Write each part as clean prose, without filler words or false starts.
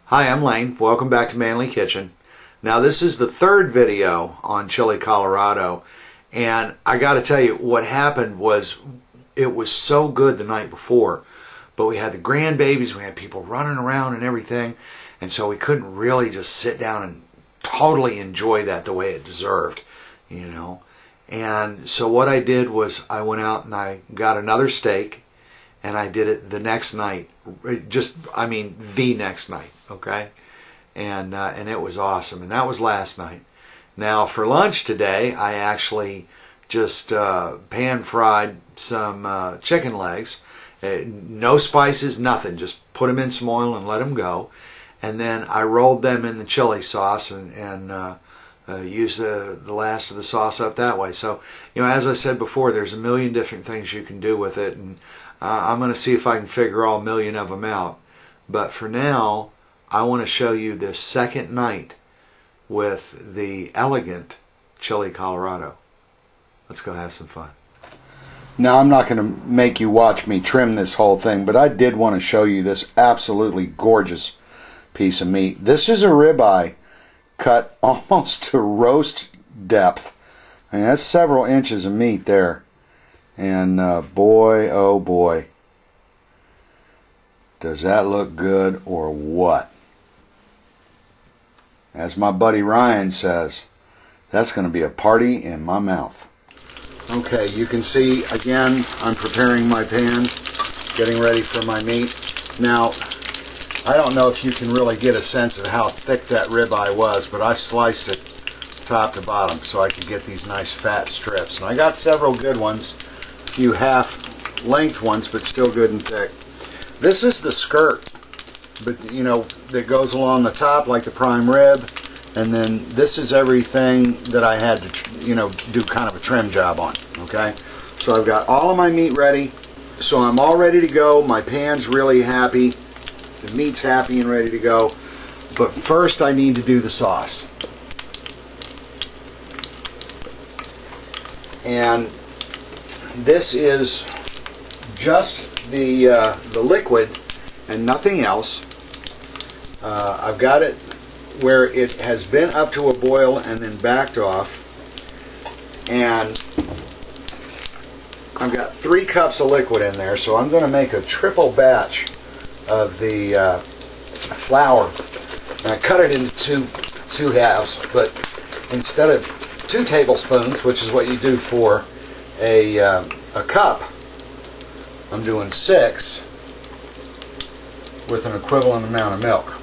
Hi, I'm Lane. Welcome back to Manly Kitchen. Now this is the third video on chili Colorado, and I got to tell you what happened was it was so good the night before, but we had the grandbabies, we had people running around and everything, and so we couldn't really just sit down and totally enjoy that the way it deserved, you know. And so what I did was I went out and I got another steak, and I did it the next night, the next night, okay? And it was awesome, and that was last night. Now for lunch today, I actually just pan-fried some chicken legs, no spices, nothing, just put them in some oil and let them go. And then I rolled them in the chili sauce and used the last of the sauce up that way. So, you know, as I said before, there's a million different things you can do with it, and I'm going to see if I can figure all a million of them out. But for now, I want to show you this second night with the elegant chili Colorado. Let's go have some fun. Now, I'm not going to make you watch me trim this whole thing, but I did want to show you this absolutely gorgeous piece of meat. This is a ribeye cut almost to roast depth. I mean, that's several inches of meat there. And boy, oh boy, does that look good or what? As my buddy Ryan says, that's going to be a party in my mouth. Okay, you can see, again, I'm preparing my pan, getting ready for my meat. Now, I don't know if you can really get a sense of how thick that ribeye was, but I sliced it top to bottom so I could get these nice fat strips. And I got several good ones, a few half-length ones, but still good and thick. This is the skirt, but you know, that goes along the top like the prime rib, and then this is everything that I had to, you know, do kind of a trim job on. Okay, so I've got all of my meat ready, so I'm all ready to go. My pan's really happy, the meat's happy and ready to go. But first, I need to do the sauce, and this is just the liquid and nothing else. I've got it where it has been up to a boil and then backed off, and I've got 3 cups of liquid in there, so I'm going to make a triple batch of the flour. And I cut it into two halves, but instead of 2 tablespoons, which is what you do for a cup, I'm doing 6 with an equivalent amount of milk.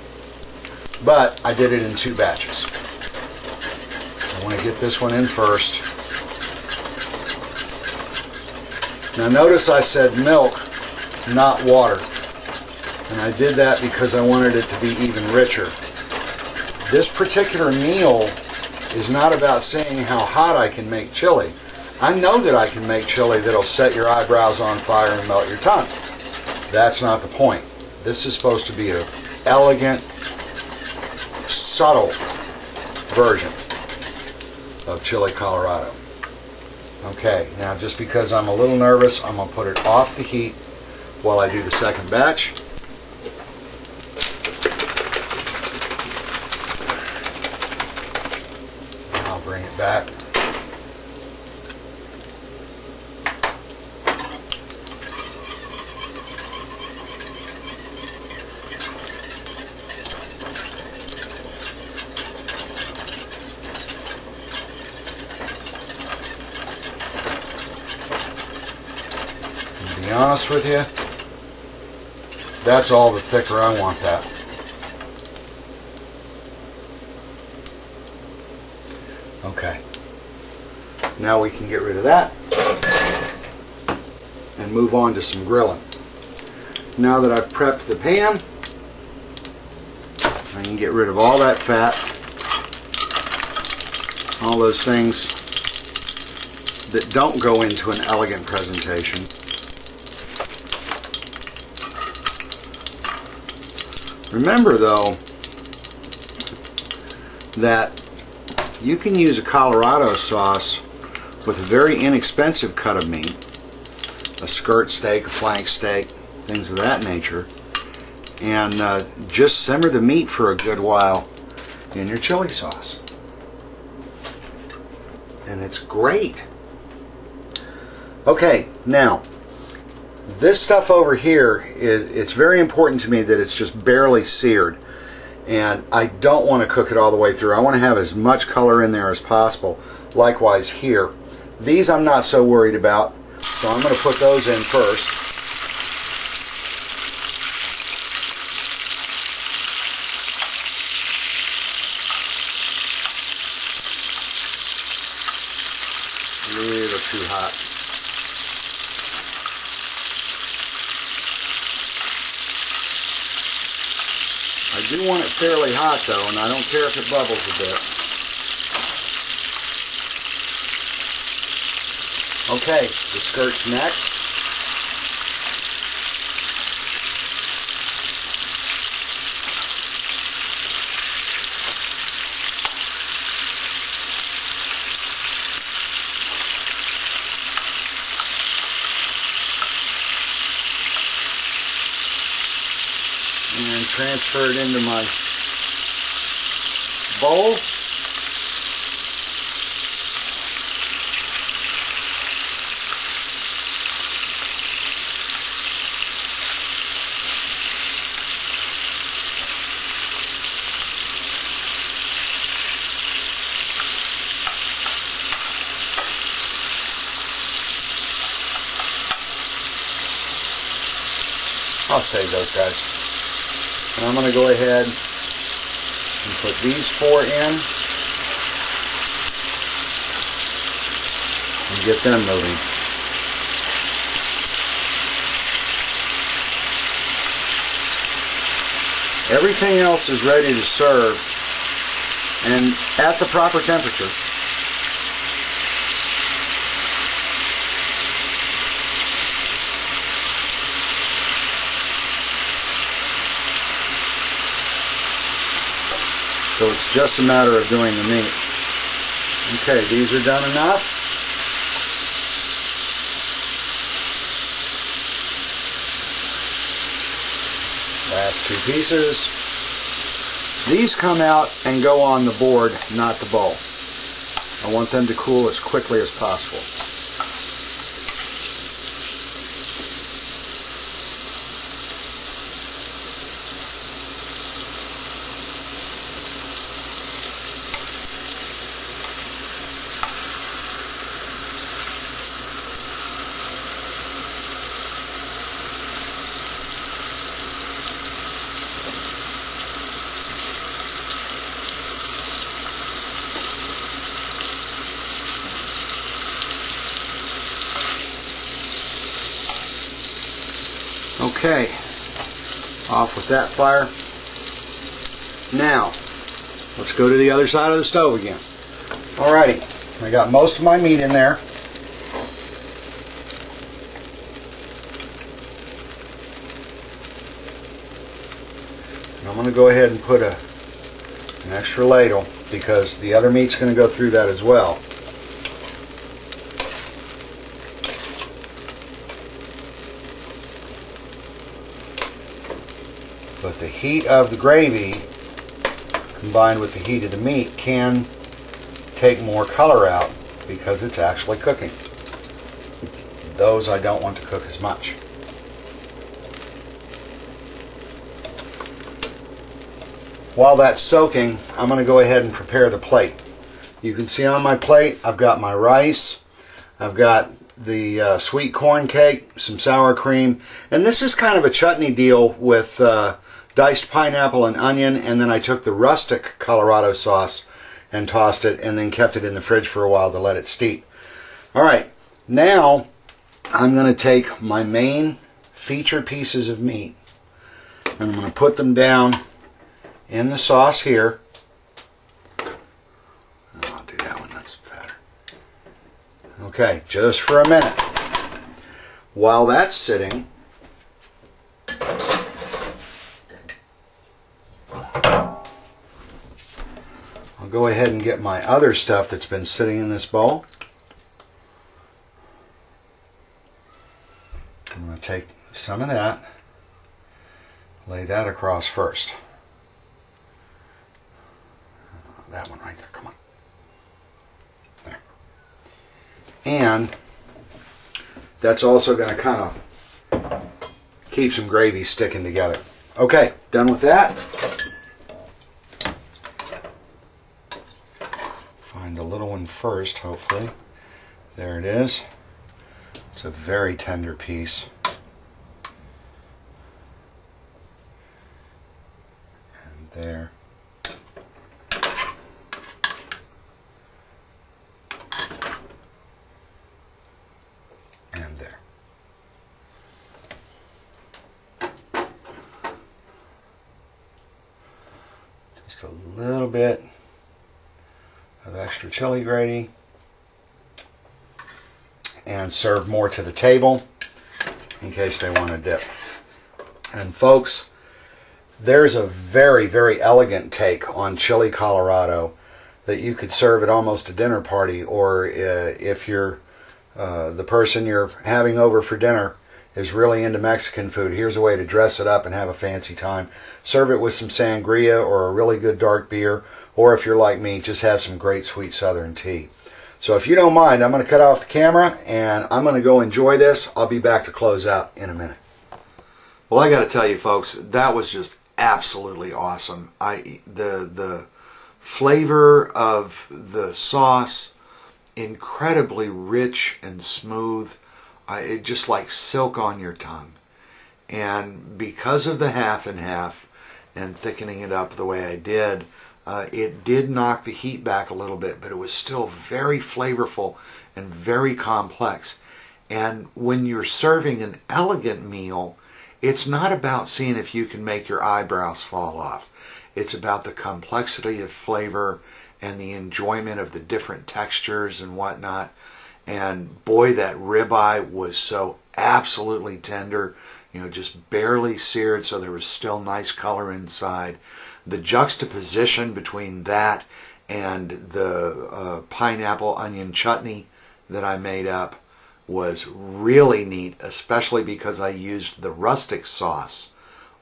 But I did it in 2 batches. I want to get this one in first. Now notice I said milk, not water. And I did that because I wanted it to be even richer. This particular meal is not about saying how hot I can make chili. I know that I can make chili that'll set your eyebrows on fire and melt your tongue. That's not the point. This is supposed to be an elegant, subtle version of chili Colorado. Okay, now just because I'm a little nervous, I'm going to put it off the heat while I do the second batch. And I'll bring it back. To be honest with you, that's all the thicker I want that. Okay, now we can get rid of that and move on to some grilling. Now that I've prepped the pan, I can get rid of all that fat, all those things that don't go into an elegant presentation. Remember though that you can use a Colorado sauce with a very inexpensive cut of meat, a skirt steak, a flank steak, things of that nature, and just simmer the meat for a good while in your chili sauce. And it's great. Okay, now this stuff over here, it's very important to me that it's just barely seared. And I don't want to cook it all the way through. I want to have as much color in there as possible. Likewise here. These I'm not so worried about, so I'm going to put those in first. A little too hot. I do want it fairly hot though, and I don't care if it bubbles a bit. Okay, the skirt's next. And transfer it into my bowl. I'll save those guys. And I'm going to go ahead and put these 4 in and get them moving. Everything else is ready to serve and at the proper temperature. So it's just a matter of doing the meat. Okay, these are done enough. Last 2 pieces. These come out and go on the board, not the bowl. I want them to cool as quickly as possible. Okay, off with that fire. Now, let's go to the other side of the stove again. Alrighty, I got most of my meat in there. And I'm going to go ahead and put an extra ladle because the other meat's going to go through that as well. But the heat of the gravy combined with the heat of the meat can take more color out because it's actually cooking. Those I don't want to cook as much. While that's soaking, I'm going to go ahead and prepare the plate. You can see on my plate I've got my rice, I've got the sweet corn cake, some sour cream, and this is kind of a chutney deal with diced pineapple and onion, and then I took the rustic Colorado sauce and tossed it and then kept it in the fridge for a while to let it steep. Alright, now I'm going to take my main feature pieces of meat and I'm going to put them down in the sauce here. I'll do that one, that's better. Okay, just for a minute. While that's sitting, I'll go ahead and get my other stuff that's been sitting in this bowl. I'm going to take some of that lay that across first. That one right there, come on. There. And that's also going to kind of keep some gravy sticking together. Okay, done with that. Find the little one first, hopefully. There it is. It's a very tender piece. And there. And there. Just a little bit of extra chili grating. And serve more to the table in case they want to dip. And folks, there's a very, very elegant take on chili Colorado that you could serve at almost a dinner party, or if you're the person you're having over for dinner is really into Mexican food, here's a way to dress it up and have a fancy time. Serve it with some sangria or a really good dark beer, or if you're like me, just have some great sweet southern tea. So if you don't mind, I'm going to cut off the camera and I'm going to go enjoy this. I'll be back to close out in a minute. Well, I got to tell you folks, that was just absolutely awesome. The flavor of the sauce, incredibly rich and smooth. It just like silk on your tongue. And because of the half and half and thickening it up the way I did, it did knock the heat back a little bit, but it was still very flavorful and very complex. And when you're serving an elegant meal, it's not about seeing if you can make your eyebrows fall off. It's about the complexity of flavor and the enjoyment of the different textures and whatnot. And boy, that ribeye was so absolutely tender, you know, just barely seared, so there was still nice color inside. The juxtaposition between that and the pineapple onion chutney that I made up was really neat, especially because I used the rustic sauce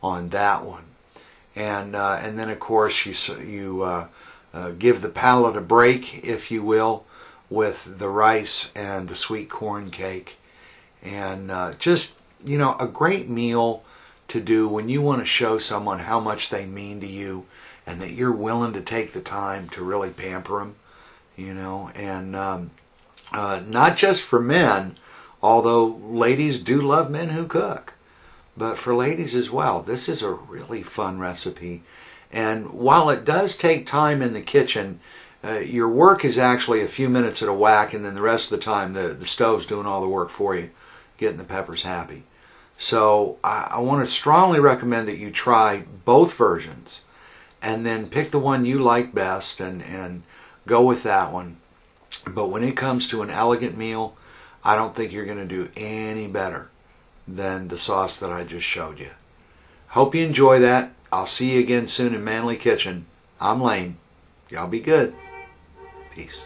on that one. And then of course you give the palate a break, if you will, with the rice and the sweet corn cake. And just, you know, a great meal to do when you want to show someone how much they mean to you and that you're willing to take the time to really pamper them, you know. And not just for men, although ladies do love men who cook, but for ladies as well. This is a really fun recipe. And while it does take time in the kitchen, your work is actually a few minutes at a whack, and then the rest of the time the stove's doing all the work for you, getting the peppers happy. So I want to strongly recommend that you try both versions and then pick the one you like best and go with that one. But when it comes to an elegant meal, I don't think you're going to do any better than the sauce that I just showed you. Hope you enjoy that. I'll see you again soon in Manly Kitchen. I'm Lane. Y'all be good. Peace.